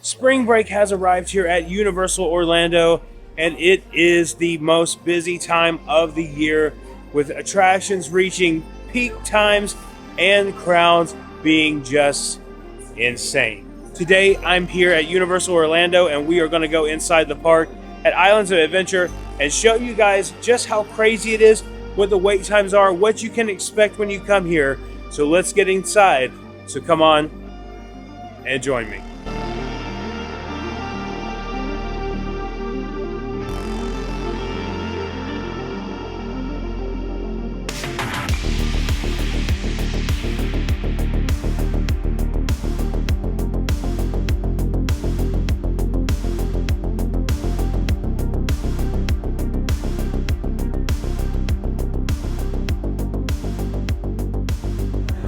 Spring break has arrived here at Universal Orlando, and it is the most busy time of the year, with attractions reaching peak times and crowds being just insane. Today, I'm here at Universal Orlando, and we are going to go inside the park at Islands of Adventure and show you guys just how crazy it is, what the wait times are, what you can expect when you come here. So let's get inside. So come on and join me.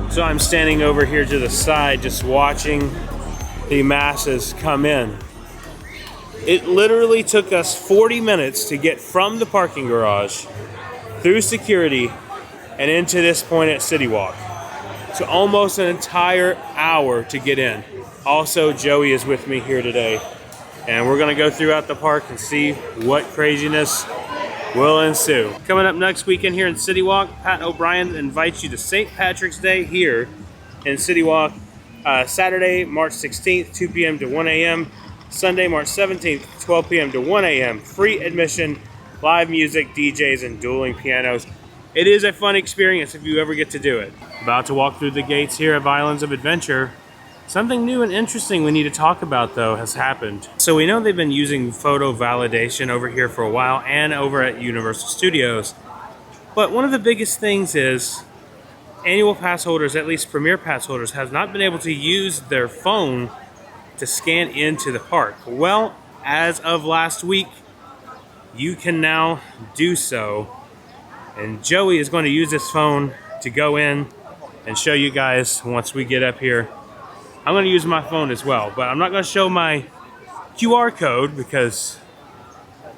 So I'm standing over here to the side just watching the masses come in. It literally took us 40 minutes to get from the parking garage through security and into this point at City Walk. So almost an entire hour to get in. Also, Joey is with me here today, and we're gonna go throughout the park and see what craziness will ensue. Coming up next weekend here in City Walk, Pat O'Brien invites you to St. Patrick's Day here in City Walk. Saturday, March 16th, 2 p.m. to 1 a.m. Sunday, March 17th, 12 p.m. to 1 a.m. Free admission, live music, DJs, and dueling pianos. It is a fun experience if you ever get to do it. About to walk through the gates here of Islands of Adventure. Something new and interesting we need to talk about, though, has happened. So we know they've been using photo validation over here for a while and over at Universal Studios. But one of the biggest things is annual pass holders, at least premier pass holders, have not been able to use their phone to scan into the park. Well, as of last week, you can now do so. And Joey is going to use this phone to go in and show you guys once we get up here. I'm going to use my phone as well, but I'm not going to show my QR code because,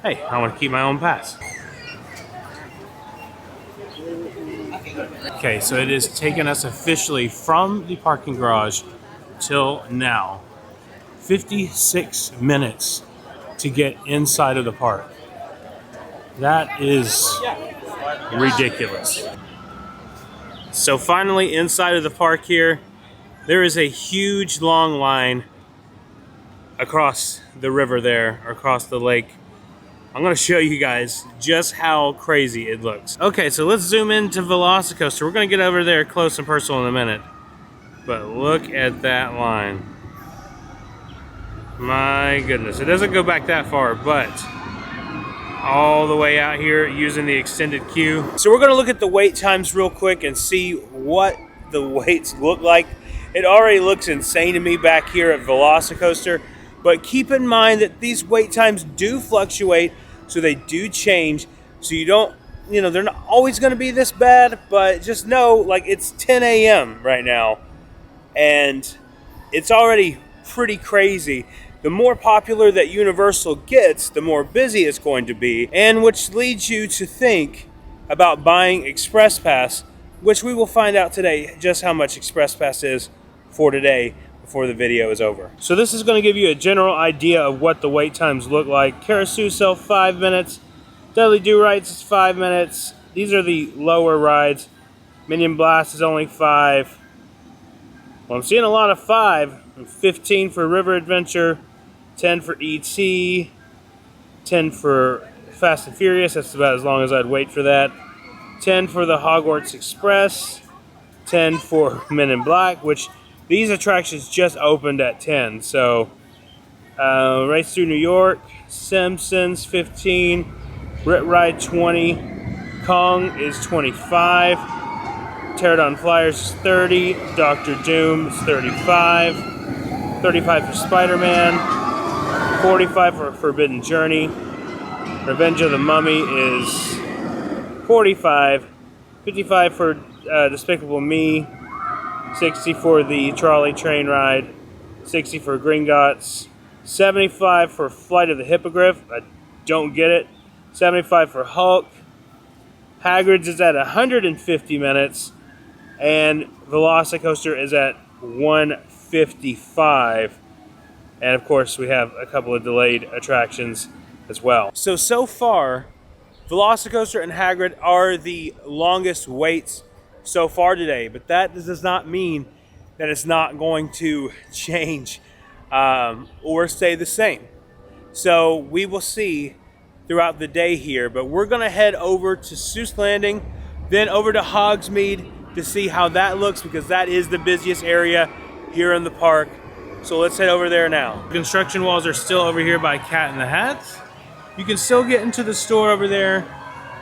hey, I want to keep my own pass. Okay, so it has taken us officially from the parking garage till now 56 minutes to get inside of the park. That is ridiculous. So finally inside of the park here, there is a huge long line across the river there, or across the lake. I'm going to show you guys just how crazy it looks. Okay, so let's zoom into Velocicoaster. We're going to get over there close and personal in a minute. But look at that line. My goodness, it doesn't go back that far, but all the way out here using the extended queue. So we're going to look at the wait times real quick and see what the waits look like. It already looks insane to me back here at Velocicoaster, but keep in mind that these wait times do fluctuate, so they do change. So you don't, they're not always going to be this bad, but just know, like, it's 10 a.m. right now, and it's already pretty crazy. The more popular that Universal gets, the more busy it's going to be, and which leads you to think about buying Express Pass, which we will find out today just how much Express Pass is for today before the video is over. So this is going to give you a general idea of what the wait times look like. Carousel 5 minutes, Dudley Do Rights is 5 minutes. These are the lower rides. Minion Blast is only 5. Well, I'm seeing a lot of 5. 15 for River Adventure, 10 for ET, 10 for Fast and Furious. That's about as long as I'd wait for that. 10 for the Hogwarts Express, 10 for Men in Black, which these attractions just opened at 10. So, Race Through New York, Simpsons 15, Rit Ride 20, Kong is 25, Pterodon Flyers is 30, Doctor Doom is 35, 35 for Spider-Man, 45 for Forbidden Journey, Revenge of the Mummy is 45, 55 for Despicable Me, 60 for the Trolley Train Ride, 60 for Gringotts, 75 for Flight of the Hippogriff, I don't get it, 75 for Hulk, Hagrid's is at 150 minutes, and Velocicoaster is at 155. And of course, we have a couple of delayed attractions as well. So far, Velocicoaster and Hagrid are the longest waits so far today, but that does not mean that it's not going to change or stay the same. So we will see throughout the day here, but we're gonna head over to Seuss Landing, then over to Hogsmeade to see how that looks, because that is the busiest area here in the park. So let's head over there now. Construction walls are still over here by Cat in the Hat. You can still get into the store over there.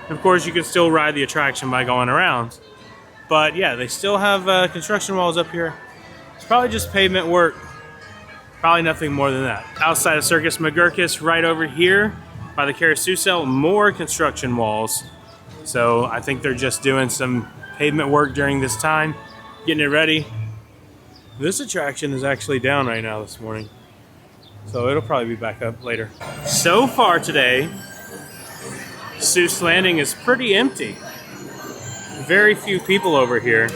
Of course, you can still ride the attraction by going around. But yeah, they still have construction walls up here. It's probably just pavement work. Probably nothing more than that. Outside of Circus McGurkus, right over here by the carousel, more construction walls. So I think they're just doing some pavement work during this time, getting it ready. This attraction is actually down right now this morning, so it'll probably be back up later. So far today, Seuss Landing is pretty empty. Very few people over here.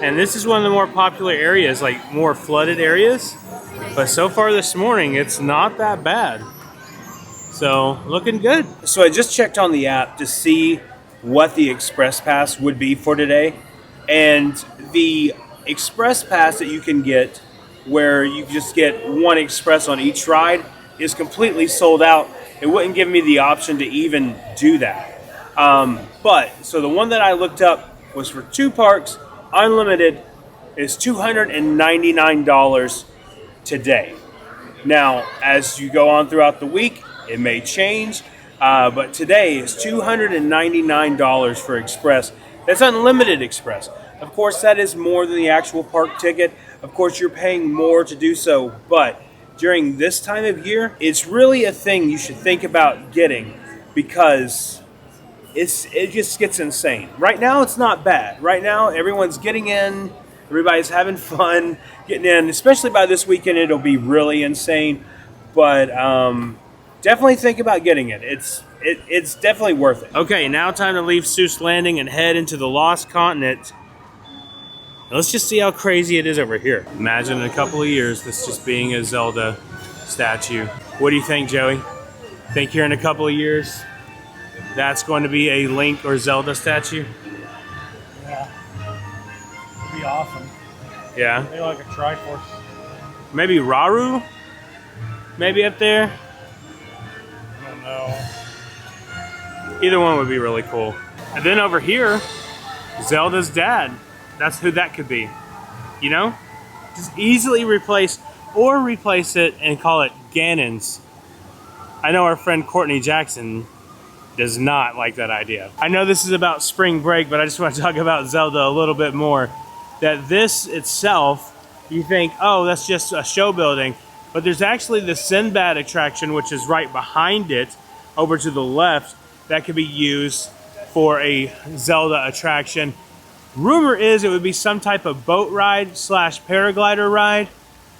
And this is one of the more popular areas, like more flooded areas. But so far this morning, it's not that bad. So, looking good. So I just checked on the app to see what the Express Pass would be for today. And the Express Pass that you can get, where you just get one express on each ride, is completely sold out. It wouldn't give me the option to even do that. So the one that I looked up was for 2 parks, unlimited, is $299 today. Now, as you go on throughout the week, it may change, but today is $299 for Express. That's unlimited Express. Of course, that is more than the actual park ticket. Of course, you're paying more to do so, but during this time of year, it's really a thing you should think about getting, because it just gets insane. Right now, it's not bad. Right now, everyone's getting in, everybody's having fun getting in, especially by this weekend, it'll be really insane, but definitely think about getting it. It's definitely worth it. Okay, now time to leave Seuss Landing and head into the Lost Continent. Let's just see how crazy it is over here. Imagine in a couple of years this just being a Zelda statue. What do you think, Joey? Think here in a couple of years that's going to be a Link or Zelda statue? Yeah. It'd be awesome. Yeah. Maybe like a Triforce. Maybe Raru? Maybe up there? I don't know. Either one would be really cool. And then over here, Zelda's dad. That's who that could be. You know? Just easily replace it and call it Ganon's. I know our friend Courtney Jackson does not like that idea. I know this is about spring break, but I just want to talk about Zelda a little bit more. That this itself, you think, oh, that's just a show building. But there's actually the Sinbad attraction, which is right behind it, over to the left, that could be used for a Zelda attraction. Rumor is it would be some type of boat ride / paraglider ride.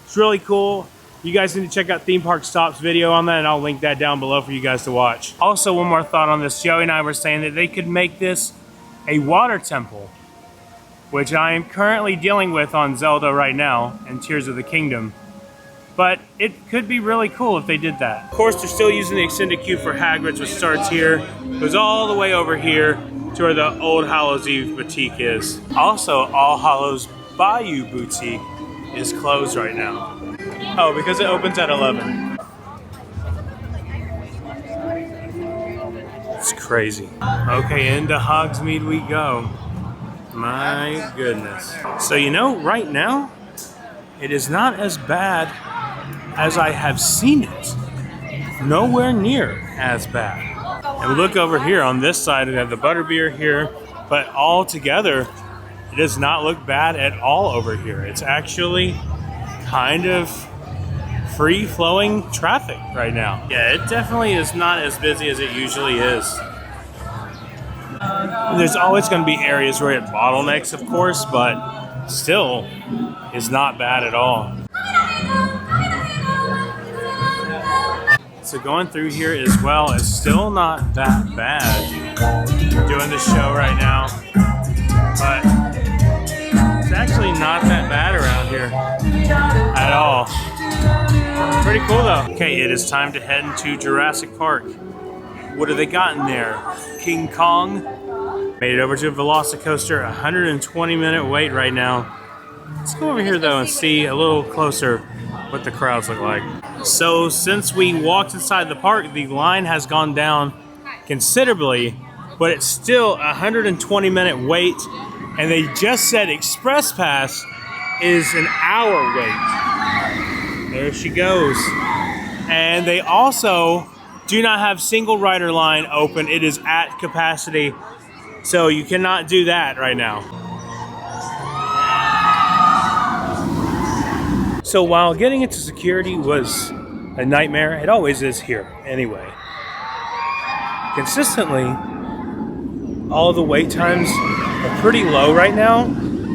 It's really cool. You guys need to check out Theme Park Stop's video on that, and I'll link that down below for you guys to watch. Also, one more thought on this. Joey and I were saying that they could make this a water temple, which I am currently dealing with on Zelda right now in Tears of the Kingdom. But it could be really cool if they did that. Of course, they're still using the extended queue for Hagrid's, which starts here, goes all the way over here to where the Old Hallows Eve boutique is. Also, All Hallows Bayou boutique is closed right now. Oh, because it opens at 11. It's crazy. Okay, into Hogsmeade we go. My goodness. So you know, right now, it is not as bad as I have seen it. Nowhere near as bad. And look over here on this side, we have the butterbeer here, but all together, it does not look bad at all over here. It's actually kind of free-flowing traffic right now. Yeah, it definitely is not as busy as it usually is. There's always going to be areas where it bottlenecks, of course, but still, it's not bad at all. So going through here as well is still not that bad. Doing the show right now, but it's actually not that bad around here at all. Pretty cool though. Okay, it is time to head into Jurassic Park. What have they got in there? King Kong. Made it over to Velocicoaster, 120-minute wait right now. Let's go over here though and see a little closer what the crowds look like. So since we walked inside the park, the line has gone down considerably, but it's still a 120-minute wait, and they just said Express Pass is an hour wait. There she goes. And they also do not have single rider line open. It is at capacity, so you cannot do that right now. So while getting into security was a nightmare, it always is here anyway. Consistently, all the wait times are pretty low right now,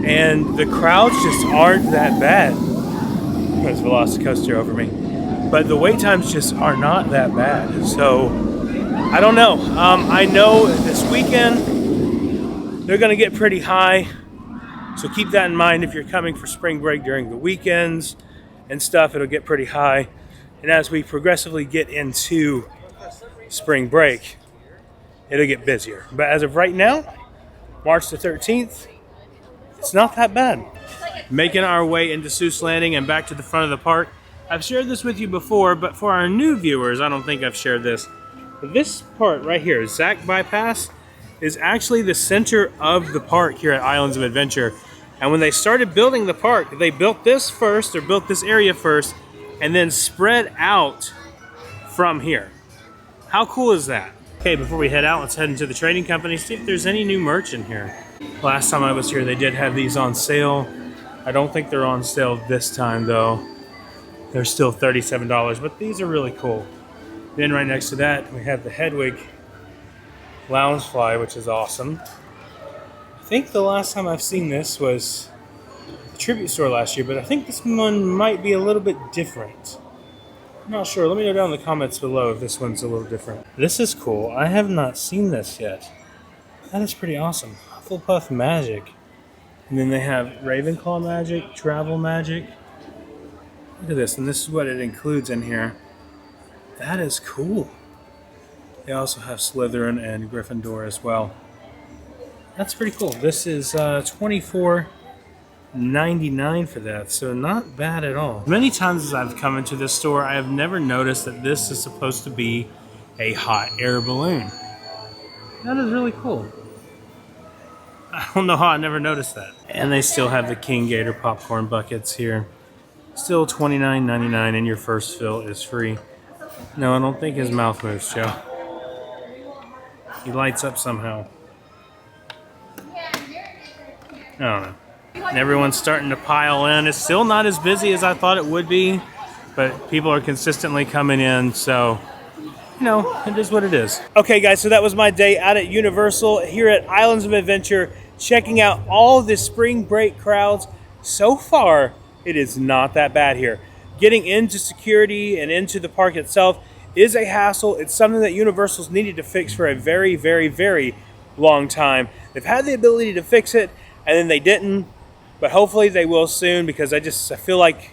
and the crowds just aren't that bad. There's a Velocicoaster over me. But the wait times just are not that bad. So, I don't know. I know this weekend, they're gonna get pretty high. So keep that in mind if you're coming for spring break during the weekends and stuff, it'll get pretty high. And as we progressively get into spring break, it'll get busier. But as of right now, March the 13th, it's not that bad. Making our way into Seuss Landing and back to the front of the park. I've shared this with you before, but for our new viewers, I don't think I've shared this. But this part right here, Zack Bypass, is actually the center of the park here at Islands of Adventure. And when they started building the park, they built this first, or built this area first, and then spread out from here. How cool is that? Okay, before we head out, let's head into the trading company, see if there's any new merch in here. Last time I was here, they did have these on sale. I don't think they're on sale this time though. They're still $37, but these are really cool. Then right next to that, we have the Hedwig Loungefly, which is awesome. I think the last time I've seen this was the Tribute Store last year, but I think this one might be a little bit different. I'm not sure. Let me know down in the comments below if this one's a little different. This is cool. I have not seen this yet. That is pretty awesome. Hufflepuff Magic. And then they have Ravenclaw Magic, Travel Magic. Look at this, and this is what it includes in here. That is cool. They also have Slytherin and Gryffindor as well. That's pretty cool. This is $24.99 for that, so not bad at all. Many times as I've come into this store, I have never noticed that this is supposed to be a hot air balloon. That is really cool. I don't know how I never noticed that. And they still have the King Gator popcorn buckets here. Still $29.99, and your first fill is free. No, I don't think his mouth moves, Joe. He lights up somehow. I don't know. And everyone's starting to pile in. It's still not as busy as I thought it would be, but people are consistently coming in, so, you know, it is what it is. Okay, guys, so that was my day out at Universal here at Islands of Adventure, checking out all the spring break crowds. So far, it is not that bad here. Getting into security and into the park itself is a hassle. It's something that Universal's needed to fix for a very, very, very long time. They've had the ability to fix it, and then they didn't, but hopefully they will soon, because I feel like,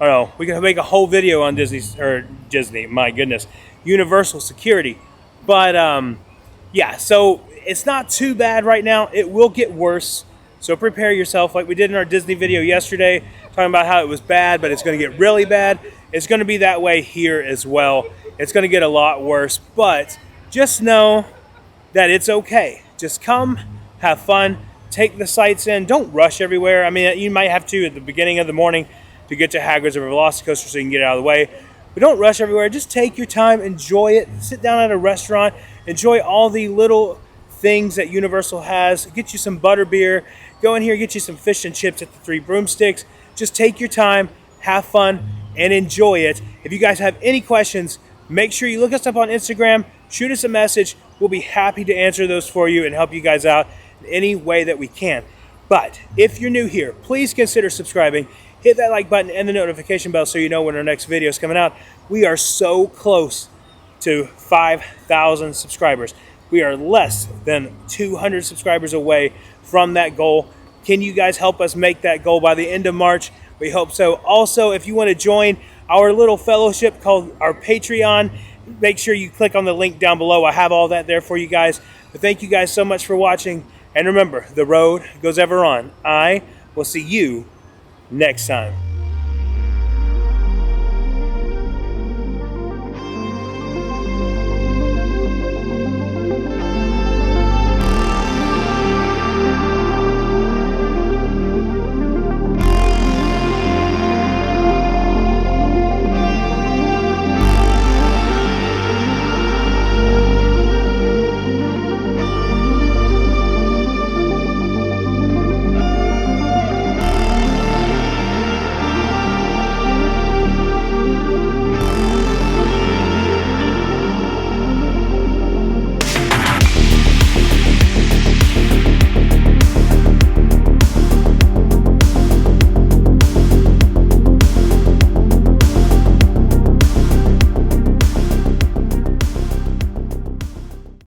I don't know, we can make a whole video on Disney, my goodness, Universal security. But yeah, so it's not too bad right now. It will get worse, so prepare yourself, like we did in our Disney video yesterday, talking about how it was bad, but it's going to get really bad. It's going to be that way here as well. It's going to get a lot worse, but just know that it's okay. Just come, have fun, take the sights in. Don't rush everywhere. I mean, you might have to at the beginning of the morning to get to Hagrid's or Velocicoaster so you can get it out of the way. But don't rush everywhere. Just take your time, enjoy it. Sit down at a restaurant, enjoy all the little things that Universal has. Get you some butterbeer. Go in here, get you some fish and chips at the Three Broomsticks. Just take your time, have fun, and enjoy it. If you guys have any questions, make sure you look us up on Instagram, shoot us a message. We'll be happy to answer those for you and help you guys out in any way that we can. But if you're new here, please consider subscribing. Hit that like button and the notification bell so you know when our next video is coming out. We are so close to 5,000 subscribers. We are less than 200 subscribers away from that goal. Can you guys help us make that goal by the end of March? We hope so. Also, if you want to join our little fellowship called our Patreon. Make sure you click on the link down below. I have all that there for you guys. But thank you guys so much for watching. And remember, the road goes ever on. I will see you next time.